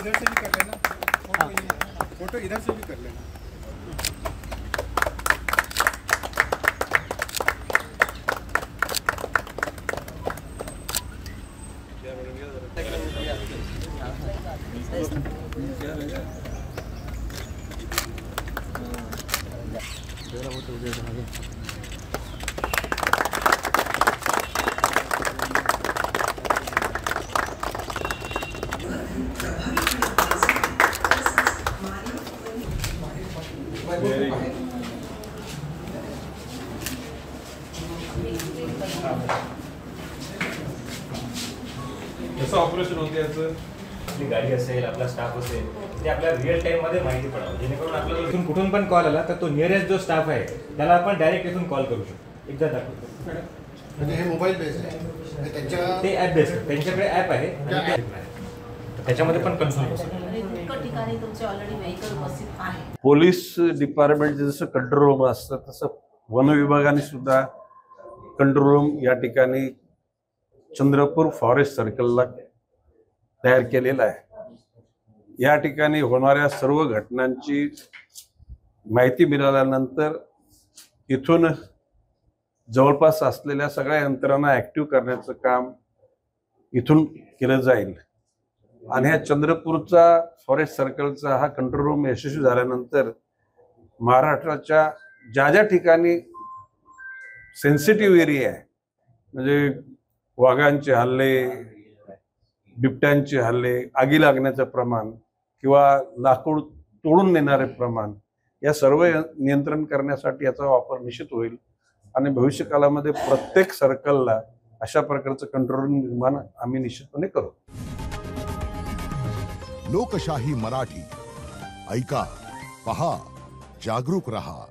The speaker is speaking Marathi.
इधर से भी कर लेना, फोटो इधर से भी कर लेना। कसं ऑपरेशन होते याचं? आपली गाडी असेल, आपला स्टाफ असेल, ते आपल्याला रिअल टाइम मध्ये माहिती पडावं, जेणेकरून आपल्याला इथून कुठून पण कॉल आला तर तो नियरेस्ट जो स्टाफ आहे त्याला आपण डायरेक्ट इथून कॉल करू शकतो. एकदा दाखवतो. म्हणजे हे मोबाईल बेस्ड आहे, त्यांच्या ते ॲप बेस्ड, त्यांच्याकडे ॲप आहे आणि त्याच्यामध्ये पण कन्फर्म ठिकाणी तुमचे ऑलरेडी व्हेकल उपस्थित आहे. पोलीस डिपार्टमेंटचे जसं कंट्रोल रूम असतं तसं वन विभागाने सुद्धा कंट्रोल रूम या ठिकाणी चंद्रपूर फॉरेस्ट सर्कलला तयार केलेला आहे. या ठिकाणी होणाऱ्या सर्व घटनांची माहिती मिळाल्यानंतर इथून जवळपास असलेल्या सगळ्या यंत्रणा ॲक्टिव्ह करण्याचं काम इथून केलं जाईल. आणि ह्या चंद्रपूरचा फॉरेस्ट सर्कलचा हा कंट्रोल रूम यशस्वी झाल्यानंतर महाराष्ट्राच्या ज्या ज्या ठिकाणी सेन्सिटिव्ह एरिया आहे, म्हणजे वाघांचे हल्ले, बिबट्यांचे हल्ले, आगी लागण्याचं प्रमाण किंवा लाकूड तोडून नेणारे प्रमाण, या सर्व नियंत्रण करण्यासाठी याचा वापर निश्चित होईल. आणि भविष्य काळामध्ये प्रत्येक सर्कलला अशा प्रकारचं कंट्रोल रूम निर्माण आम्ही निश्चितपणे करू. लोकशाही मराठी ऐका, पहा, जागरूक रहा.